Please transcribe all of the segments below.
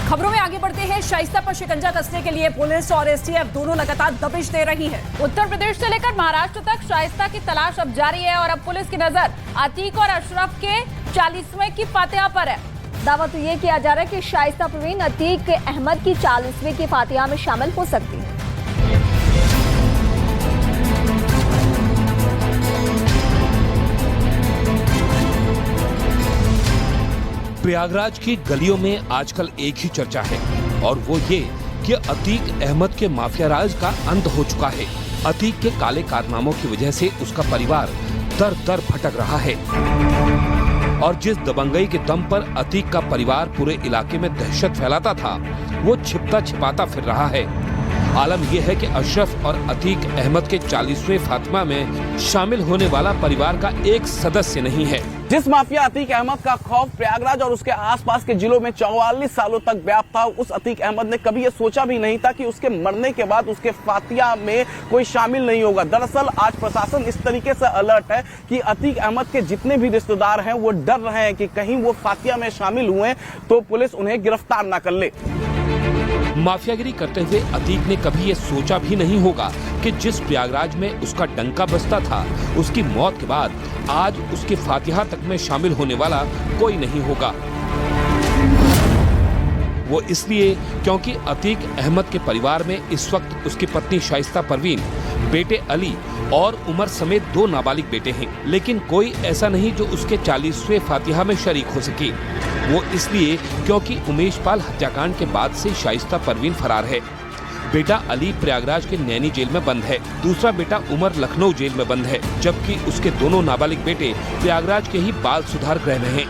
खबरों में आगे बढ़ते हैं। शाइस्ता पर शिकंजा कसने के लिए पुलिस और एसटीएफ दोनों लगातार दबिश दे रही है। उत्तर प्रदेश से लेकर महाराष्ट्र तक शाइस्ता की तलाश अब जारी है और अब पुलिस की नजर अतीक और अशरफ के 40वें की फातिहा पर है। दावा तो ये किया जा रहा है कि शाइस्ता परवीन अतीक अहमद की 40वें की फातिहा में शामिल हो सकती है। प्रयागराज की गलियों में आजकल एक ही चर्चा है और वो ये कि अतीक अहमद के माफिया राज का अंत हो चुका है। अतीक के काले कारनामों की वजह से उसका परिवार दर दर भटक रहा है और जिस दबंगई के दम पर अतीक का परिवार पूरे इलाके में दहशत फैलाता था, वो छिपता छिपाता फिर रहा है। आलम यह है कि अशरफ और अतीक अहमद के 40वें फातिमा में शामिल होने वाला परिवार का एक सदस्य नहीं है। जिस माफिया अतीक अहमद का खौफ प्रयागराज और उसके आसपास के जिलों में 44 सालों तक व्याप्त था, उस अतीक अहमद ने कभी ये सोचा भी नहीं था कि उसके मरने के बाद उसके फातिहा में कोई शामिल नहीं होगा। दरअसल आज प्रशासन इस तरीके से अलर्ट है कि अतीक अहमद के जितने भी रिश्तेदार हैं वो डर रहे हैं कि कहीं वो फातिहा में शामिल हुए तो पुलिस उन्हें गिरफ्तार न कर ले। माफियागिरी करते हुए अतीक ने कभी ये सोचा भी नहीं होगा कि जिस प्रयागराज में उसका डंका बजता था, उसकी मौत के बाद आज उसके फातिहा तक में शामिल होने वाला कोई नहीं होगा। वो इसलिए क्योंकि अतीक अहमद के परिवार में इस वक्त उसकी पत्नी शाइस्ता परवीन, बेटे अली और उमर समेत 2 नाबालिग बेटे हैं, लेकिन कोई ऐसा नहीं जो उसके 40वें फातिहा में शरीक हो सके। वो इसलिए क्योंकि उमेश पाल हत्याकांड के बाद से शाइस्ता परवीन फरार है। बेटा अली प्रयागराज के नैनी जेल में बंद है, दूसरा बेटा उमर लखनऊ जेल में बंद है, जबकि उसके दोनों नाबालिग बेटे प्रयागराज के ही बाल सुधार गृह में हैं।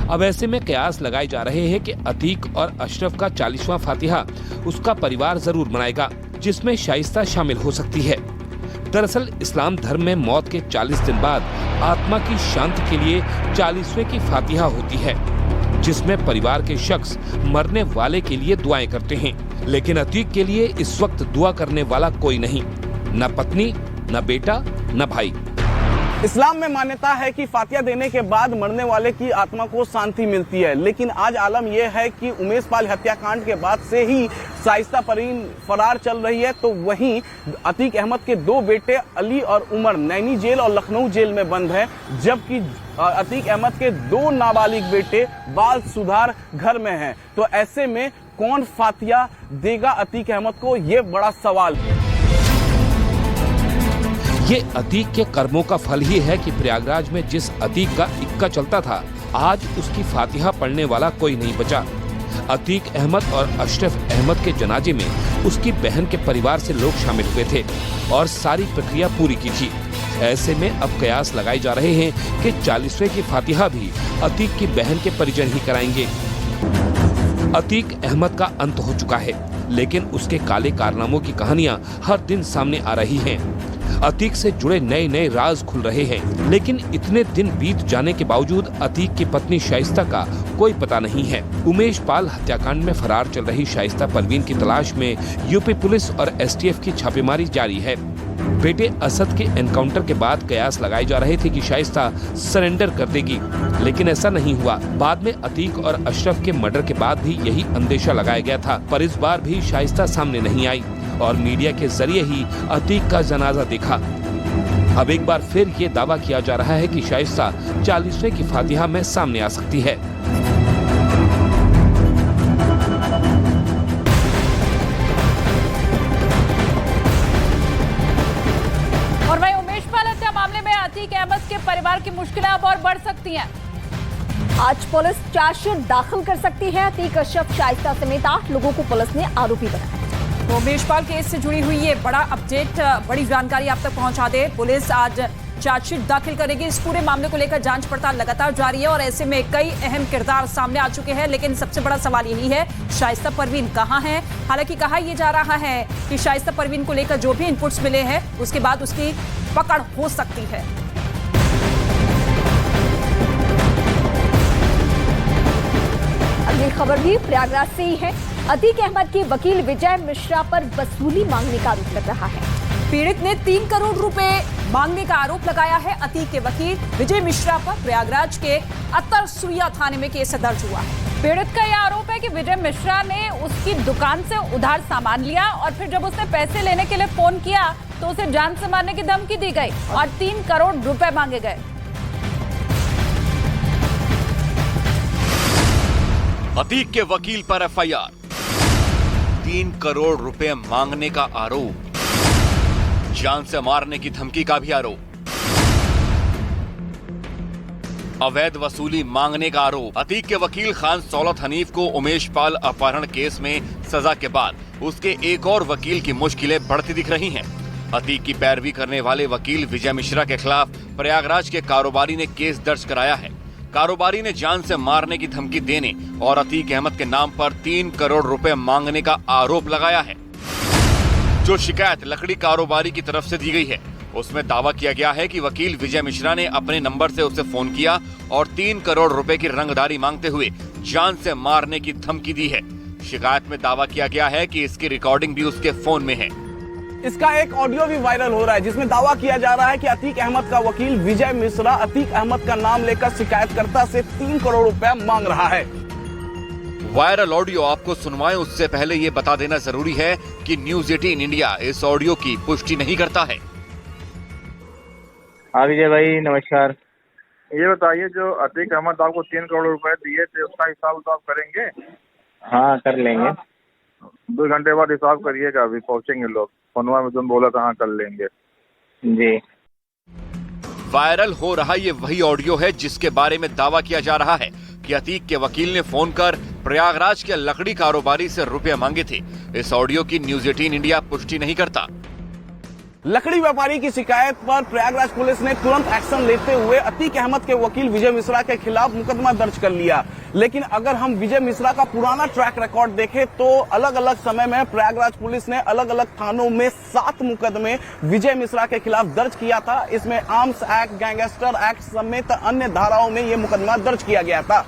अब ऐसे में कयास लगाए जा रहे हैं कि अतीक और अशरफ का 40वां फातिहा उसका परिवार जरूर मनाएगा, जिसमें शाइस्ता शामिल हो सकती है। दरअसल इस्लाम धर्म में मौत के 40 दिन बाद आत्मा की शांति के लिए 40वें की फातिहा होती है, जिसमें परिवार के शख्स मरने वाले के लिए दुआएं करते हैं। लेकिन अतीक के लिए इस वक्त दुआ करने वाला कोई नहीं, न पत्नी, न बेटा, न भाई। इस्लाम में मान्यता है कि फातिहा देने के बाद मरने वाले की आत्मा को शांति मिलती है, लेकिन आज आलम यह है कि उमेश पाल हत्याकांड के बाद से ही शाइस्ता परवीन फरार चल रही है, तो वहीं अतीक अहमद के 2 बेटे अली और उमर नैनी जेल और लखनऊ जेल में बंद हैं, जबकि अतीक अहमद के 2 नाबालिग बेटे बाल सुधार घर में हैं। तो ऐसे में कौन फातिहा देगा अतीक अहमद को, ये बड़ा सवाल है। ये अतीक के कर्मों का फल ही है कि प्रयागराज में जिस अतीक का इक्का चलता था, आज उसकी फातिहा पढ़ने वाला कोई नहीं बचा। अतीक अहमद और अशरफ अहमद के जनाजे में उसकी बहन के परिवार से लोग शामिल हुए थे और सारी प्रक्रिया पूरी की थी। ऐसे में अब कयास लगाए जा रहे हैं कि 40वें की फातिहा भी अतीक की बहन के परिजन ही कराएंगे। अतीक अहमद का अंत हो चुका है, लेकिन उसके काले कारनामों की कहानियां हर दिन सामने आ रही हैं। अतीक से जुड़े नए नए राज खुल रहे हैं, लेकिन इतने दिन बीत जाने के बावजूद अतीक की पत्नी शाइस्ता का कोई पता नहीं है। उमेश पाल हत्याकांड में फरार चल रही शाइस्ता परवीन की तलाश में यूपी पुलिस और एसटीएफ की छापेमारी जारी है। बेटे असद के एनकाउंटर के बाद कयास लगाए जा रहे थे कि शाइस्ता सरेंडर कर देगी, लेकिन ऐसा नहीं हुआ। बाद में अतीक और अशरफ के मर्डर के बाद भी यही अंदेशा लगाया गया था, पर इस बार भी शाइस्ता सामने नहीं आई और मीडिया के जरिए ही अतीक का जनाजा देखा। अब एक बार फिर ये दावा किया जा रहा है कि शाइस्ता 40वें की फातिहा में सामने आ सकती है। और वहीं उमेश पाल हत्या मामले में अतीक अहमद के परिवार की मुश्किलें अब और बढ़ सकती हैं। आज पुलिस चार्जशीट दाखिल कर सकती है। अतीक, अशरफ, शाइस्ता समेत 8 लोगों को पुलिस ने आरोपी बनाया। तो उमेश पाल केस से जुड़ी हुई ये बड़ा अपडेट, बड़ी जानकारी आप तक पहुंचा दे। पुलिस आज चार्जशीट दाखिल करेगी। इस पूरे मामले को लेकर जांच पड़ताल लगातार जारी है और ऐसे में कई अहम किरदार सामने आ चुके हैं, लेकिन सबसे बड़ा सवाल यही है, शाइस्ता परवीन कहां है? हालांकि कहा यह जा रहा है कि शाइस्ता परवीन को लेकर जो भी इनपुट्स मिले हैं उसके बाद उसकी पकड़ हो सकती है। अगली खबर भी प्रयागराज से ही है। अतीक अहमद के वकील विजय मिश्रा पर वसूली मांगने का आरोप लग रहा है। पीड़ित ने 3 करोड़ रुपए मांगने का आरोप लगाया है। अतीक के वकील विजय मिश्रा पर प्रयागराज के अतरसुइया थाने में केस दर्ज हुआ है। पीड़ित का यह आरोप है कि विजय मिश्रा ने उसकी दुकान से उधार सामान लिया और फिर जब उसने पैसे लेने के लिए फोन किया तो उसे जान से मारने की धमकी दी गई और 3 करोड़ रुपए मांगे गए। अतीक के वकील पर एफआईआर, 3 करोड़ रुपए मांगने का आरोप, जान से मारने की धमकी का भी आरोप, अवैध वसूली मांगने का आरोप। अतीक के वकील खान सौलत हनीफ को उमेश पाल अपहरण केस में सजा के बाद उसके एक और वकील की मुश्किलें बढ़ती दिख रही हैं। अतीक की पैरवी करने वाले वकील विजय मिश्रा के खिलाफ प्रयागराज के कारोबारी ने केस दर्ज कराया है। कारोबारी ने जान से मारने की धमकी देने और अतीक अहमद के नाम पर 3 करोड़ रुपए मांगने का आरोप लगाया है। जो शिकायत लकड़ी कारोबारी की तरफ से दी गई है उसमें दावा किया गया है कि वकील विजय मिश्रा ने अपने नंबर से उसे फोन किया और 3 करोड़ रुपए की रंगदारी मांगते हुए जान से मारने की धमकी दी है। शिकायत में दावा किया गया है कि इसकी रिकॉर्डिंग भी उसके फोन में है। इसका एक ऑडियो भी वायरल हो रहा है जिसमें दावा किया जा रहा है कि अतीक अहमद का वकील विजय मिश्रा अतीक अहमद का नाम लेकर शिकायतकर्ता से 3 करोड़ रुपए मांग रहा है। वायरल ऑडियो आपको सुनवाएं उससे पहले ये बता देना जरूरी है कि न्यूज 18 इंडिया इस ऑडियो की पुष्टि नहीं करता है। हाँ विजय भाई नमस्कार। ये बताइए जो अतीक अहमद आपको 3 करोड़ रुपए दिए थे उसका हिसाब तो आप करेंगे? हाँ कर लेंगे। 2 घंटे बाद हिसाब करिएगा, अभी पहुंचेंगे लोग। फोनवा में तुम बोला था हाँ कर लेंगे। जी। वायरल हो रहा ये वही ऑडियो है जिसके बारे में दावा किया जा रहा है कि अतीक के वकील ने फोन कर प्रयागराज के लकड़ी कारोबारी से रुपए मांगे थे। इस ऑडियो की न्यूज 18 इंडिया पुष्टि नहीं करता। लकड़ी व्यापारी की शिकायत पर प्रयागराज पुलिस ने तुरंत एक्शन लेते हुए अतीक अहमद के वकील विजय मिश्रा के खिलाफ मुकदमा दर्ज कर लिया। लेकिन अगर हम विजय मिश्रा का पुराना ट्रैक रिकॉर्ड देखें तो अलग अलग समय में प्रयागराज पुलिस ने अलग अलग थानों में 7 मुकदमे विजय मिश्रा के खिलाफ दर्ज किया था। इसमें आर्म्स एक्ट, गैंगस्टर एक्ट समेत अन्य धाराओं में ये मुकदमा दर्ज किया गया था।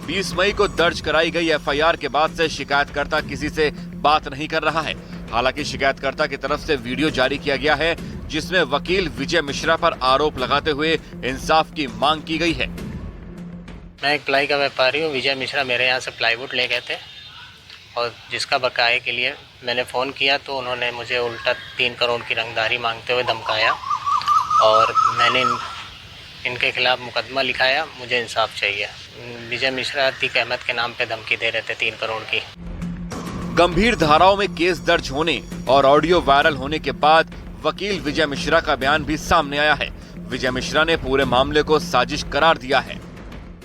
20 मई को दर्ज कराई गई एफआईआर के बाद से शिकायतकर्ता किसी से बात नहीं कर रहा है। हालांकि शिकायतकर्ता की तरफ से वीडियो जारी किया गया है जिसमें वकील विजय मिश्रा पर आरोप लगाते हुए इंसाफ की मांग की गई है। मैं एक प्लाई का व्यापारी हूँ। विजय मिश्रा मेरे यहाँ से प्लाईवुड ले गए थे और जिसका बकाये के लिए मैंने फ़ोन किया तो उन्होंने मुझे उल्टा 3 करोड़ की रंगदारी मांगते हुए धमकाया और मैंने इनके खिलाफ मुकदमा लिखाया। मुझे इंसाफ चाहिए। विजय मिश्रा अतीक अहमद के नाम पे धमकी दे रहे थे 3 करोड़ की। गंभीर धाराओं में केस दर्ज होने और ऑडियो वायरल होने के बाद वकील विजय मिश्रा का बयान भी सामने आया है। विजय मिश्रा ने पूरे मामले को साजिश करार दिया है।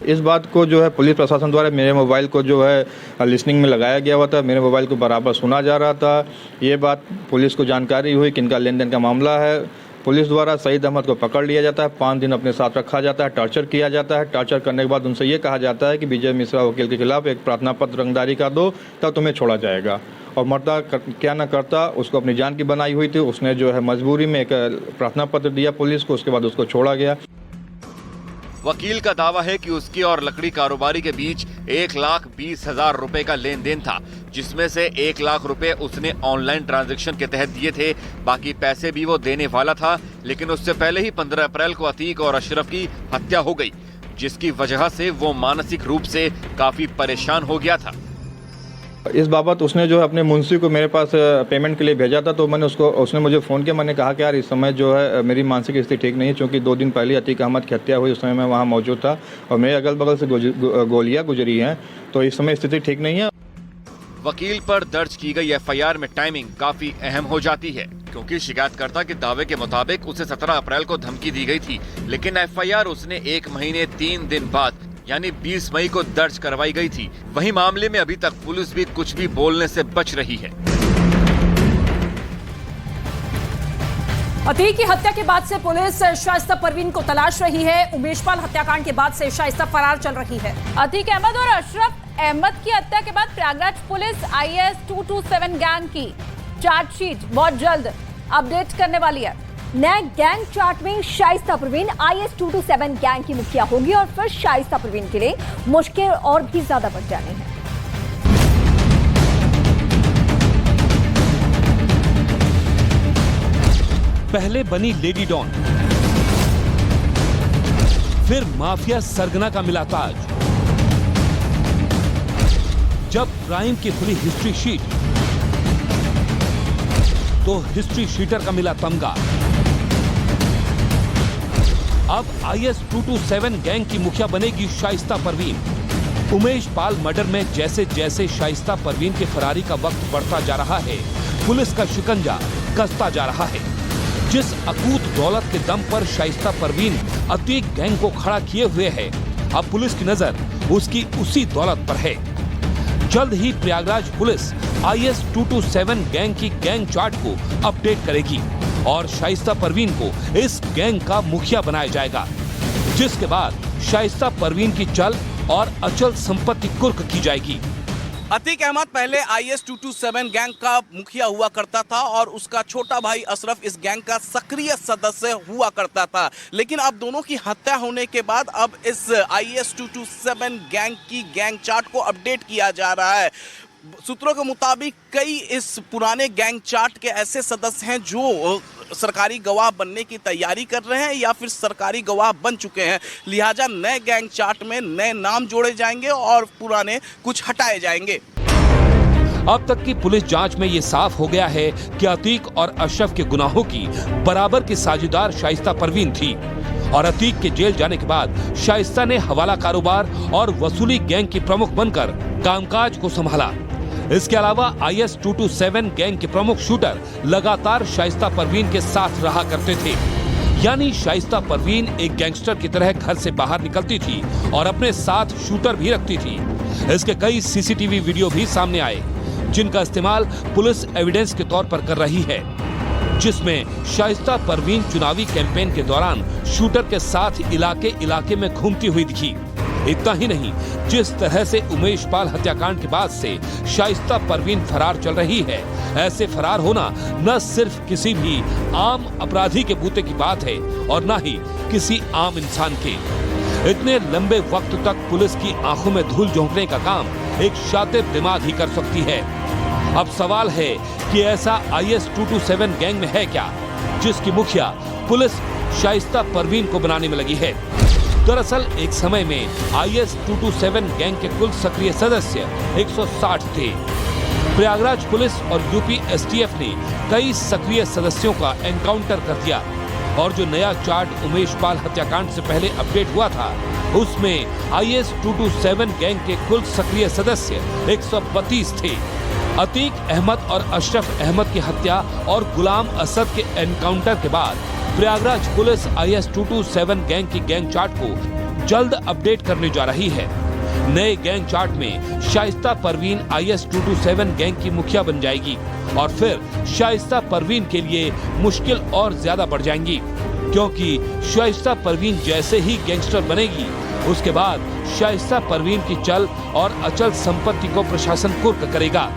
इस बात को जो है पुलिस प्रशासन द्वारा मेरे मोबाइल को जो है लिसनिंग में लगाया गया हुआ था। मेरे मोबाइल को बराबर सुना जा रहा था। ये बात पुलिस को जानकारी हुई कि इनका लेन देन का मामला है। पुलिस द्वारा सईद अहमद को पकड़ लिया जाता है, 5 दिन अपने साथ रखा जाता है, टॉर्चर किया जाता है। टॉर्चर करने के बाद उनसे ये कहा जाता है कि विजय मिश्रा वकील के खिलाफ एक प्रार्थना पत्र रंगदारी का दो तब तुम्हें छोड़ा जाएगा। और मरता क्या न करता, उसको अपनी जान की बनाई हुई थी। उसने जो है मजबूरी में एक प्रार्थना पत्र दिया पुलिस को, उसके बाद उसको छोड़ा गया। वकील का दावा है कि उसकी और लकड़ी कारोबारी के बीच 1,20,000 रुपए का लेन देन था, जिसमें से 1 लाख रुपए उसने ऑनलाइन ट्रांजैक्शन के तहत दिए थे। बाकी पैसे भी वो देने वाला था, लेकिन उससे पहले ही 15 अप्रैल को अतीक और अशरफ की हत्या हो गई, जिसकी वजह से वो मानसिक रूप से काफी परेशान हो गया था। इस बाबत उसने जो है अपने मुंशी को मेरे पास पेमेंट के लिए भेजा था, तो मैंने उसने मुझे फ़ोन किया। मैंने कहा कि यार इस समय जो है मेरी मानसिक स्थिति ठीक नहीं है, क्योंकि 2 दिन पहले अतीक अहमद की हत्या हुई। उस समय मैं वहाँ मौजूद था और मेरे अगल बगल से गोलियाँ गुजरी हैं, तो इस समय स्थिति ठीक नहीं है। वकील पर दर्ज की गई एफआईआर में टाइमिंग काफी अहम हो जाती है, क्योंकि शिकायतकर्ता के दावे के मुताबिक उसे 17 अप्रैल को धमकी दी गई थी, लेकिन एफआईआर उसने 1 महीने 3 दिन बाद यानी 20 मई को दर्ज करवाई गई थी। वहीं मामले में अभी तक पुलिस भी कुछ भी बोलने से बच रही है। अतीक की हत्या के बाद से पुलिस शाइस्ता परवीन को तलाश रही है। उमेश पाल हत्याकांड के बाद से शाइस्ता फरार चल रही है। अतीक अहमद और अशरफ अहमद की हत्या के बाद प्रयागराज पुलिस IS 227 गैंग की चार्जशीट बहुत जल्द अपडेट करने वाली है। नए गैंग चार्ट में शाइस्ता परवीन IS 227 गैंग की मुखिया होगी और फिर शाइस्ता परवीन के लिए मुश्किल और भी ज्यादा बढ़ जानी है। पहले बनी लेडी डॉन, फिर माफिया सरगना का मिला ताज। जब क्राइम की खुली हिस्ट्री शीट तो हिस्ट्री शीटर का मिला तमगा। अब IS 227 गैंग की मुखिया बनेगी शाइस्ता परवीन। उमेश पाल मर्डर में जैसे जैसे शाइस्ता परवीन की फरारी का वक्त बढ़ता जा रहा है, पुलिस का शिकंजा कसता जा रहा है। जिस अकूत दौलत के दम पर शाइस्ता परवीन अतीक गैंग को खड़ा किए हुए है, अब पुलिस की नजर उसकी उसी दौलत पर है। जल्द ही प्रयागराज पुलिस IS 227 गैंग की गैंग चार्ट को अपडेट करेगी और शाइस्ता परवीन को इस गैंग का मुखिया बनाया जाएगा, जिसके बाद शाइस्ता परवीन की चल और अचल संपत्ति कुर्क की जाएगी। अतीक अहमद पहले IS 227 गैंग का मुखिया हुआ करता था और उसका छोटा भाई अशरफ इस गैंग का सक्रिय सदस्य हुआ करता था, लेकिन अब दोनों की हत्या होने के बाद अब इस IS 227 गैंग की गैंग चार्ट को अपडेट किया जा रहा है। सूत्रों के मुताबिक कई इस पुराने गैंग चार्ट के ऐसे सदस्य हैं जो सरकारी गवाह बनने की तैयारी कर रहे हैं या फिर सरकारी गवाह बन चुके हैं, लिहाजा नए गैंग चार्ट में नए नाम जोड़े जाएंगे और पुराने कुछ हटाए जाएंगे। अब तक की पुलिस जांच में ये साफ हो गया है कि अतीक और अशरफ के गुनाहों की बराबर की साझेदार शाइस्ता परवीन थी और अतीक के जेल जाने के बाद शाइस्ता ने हवाला कारोबार और वसूली गैंग की प्रमुख बनकर कामकाज को संभाला। इसके अलावा IS 227 गैंग के प्रमुख शूटर लगातार शाइस्ता परवीन के साथ रहा करते थे, यानी शाइस्ता परवीन एक गैंगस्टर की तरह घर से बाहर निकलती थी और अपने साथ शूटर भी रखती थी। इसके कई CCTV वीडियो भी सामने आए, जिनका इस्तेमाल पुलिस एविडेंस के तौर पर कर रही है, जिसमें शाइस्ता परवीन चुनावी कैंपेन के दौरान शूटर के साथ इलाके इलाके में घूमती हुई दिखी। इतना ही नहीं, जिस तरह से उमेश पाल हत्याकांड के बाद से शाइस्ता परवीन फरार चल रही है, ऐसे फरार होना न सिर्फ किसी भी आम अपराधी के बूते की बात है और न ही किसी आम इंसान के। इतने लंबे वक्त तक पुलिस की आंखों में धूल झोंकने का काम एक शातिर दिमाग ही कर सकती है। अब सवाल है कि ऐसा IS 227 गैंग में है क्या, जिसकी मुखिया पुलिस शाइस्ता परवीन को बनाने में लगी है। दरअसल एक समय में IS 227 गैंग के कुल सक्रिय सदस्य 160 थे। प्रयागराज पुलिस और UP STF ने कई सक्रिय सदस्यों का एनकाउंटर कर दिया और जो नया चार्ट उमेश पाल हत्याकांड से पहले अपडेट हुआ था, उसमें IS 227 गैंग के कुल सक्रिय सदस्य 132 थे। अतीक अहमद और अशरफ अहमद की हत्या और गुलाम असद के एनकाउंटर के बाद प्रयागराज पुलिस IS 227 गैंग की गैंग चार्ट को जल्द अपडेट करने जा रही है। नए गैंग चार्ट में शाइस्ता परवीन IS 227 गैंग की मुखिया बन जाएगी और फिर शाइस्ता परवीन के लिए मुश्किल और ज्यादा बढ़ जाएंगी, क्योंकि शाइस्ता परवीन जैसे ही गैंगस्टर बनेगी, उसके बाद शाइस्ता परवीन की चल और अचल संपत्ति को प्रशासन कुर्क करेगा।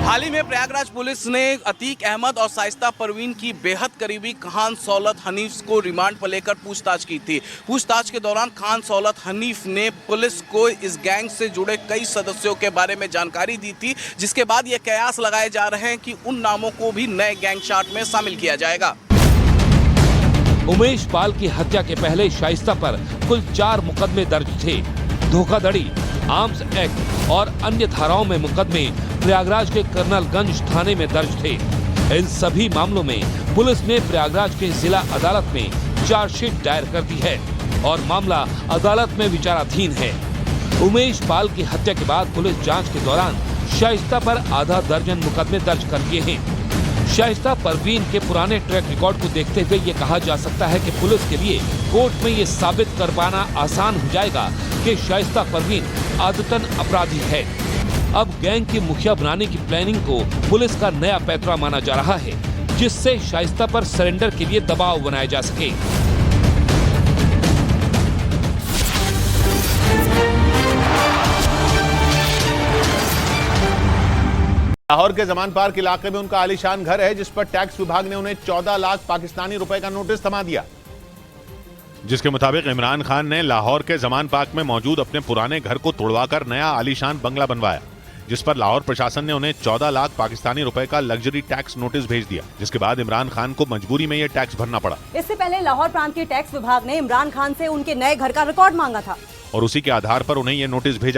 हाल ही में प्रयागराज पुलिस ने अतीक अहमद और शाइस्ता परवीन की बेहद करीबी खान सौलत हनीफ को रिमांड पर लेकर पूछताछ की थी। पूछताछ के दौरान खान सौलत हनीफ ने पुलिस को इस गैंग से जुड़े कई सदस्यों के बारे में जानकारी दी थी, जिसके बाद ये कयास लगाए जा रहे हैं कि उन नामों को भी नए गैंग चार्ट में शामिल किया जाएगा। उमेश पाल की हत्या के पहले शाइस्ता पर कुल 4 मुकदमे दर्ज थे। धोखाधड़ी, आर्म्स एक्ट और अन्य धाराओं में मुकदमे प्रयागराज के कर्नलगंज थाने में दर्ज थे। इन सभी मामलों में पुलिस ने प्रयागराज के जिला अदालत में चार्जशीट दायर कर दी है और मामला अदालत में विचाराधीन है। उमेश पाल की हत्या के बाद पुलिस जांच के दौरान शाइस्ता पर आधा दर्जन मुकदमे दर्ज कर दिए हैं। शाइस्ता परवीन के पुराने ट्रैक रिकॉर्ड को देखते हुए ये कहा जा सकता है कि पुलिस के लिए कोर्ट में ये साबित कर पाना आसान हो जाएगा कि शाइस्ता परवीन आदतन अपराधी है। अब गैंग की मुखिया बनाने की प्लानिंग को पुलिस का नया पैतरा माना जा रहा है, जिससे शाइस्ता पर सरेंडर के लिए दबाव बनाया जा सके। लाहौर के जमान पार्क इलाके में उनका आलीशान घर है, जिस पर टैक्स विभाग ने उन्हें 14 लाख पाकिस्तानी रुपए का नोटिस थमा दिया, जिसके मुताबिक इमरान खान ने लाहौर के जमान पार्क में मौजूद अपने पुराने घर को तोड़वाकर नया आलीशान बंगला बनवाया। जिस पर लाहौर प्रशासन ने उन्हें 14 लाख पाकिस्तानी रुपए का लग्जरी टैक्स नोटिस भेज दिया, जिसके बाद इमरान खान को मजबूरी में ये टैक्स भरना पड़ा। इससे पहले लाहौर प्रांत के टैक्स विभाग ने इमरान खान से उनके नए घर का रिकॉर्ड मांगा था और उसी के आधार पर उन्हें ये नोटिस भेजा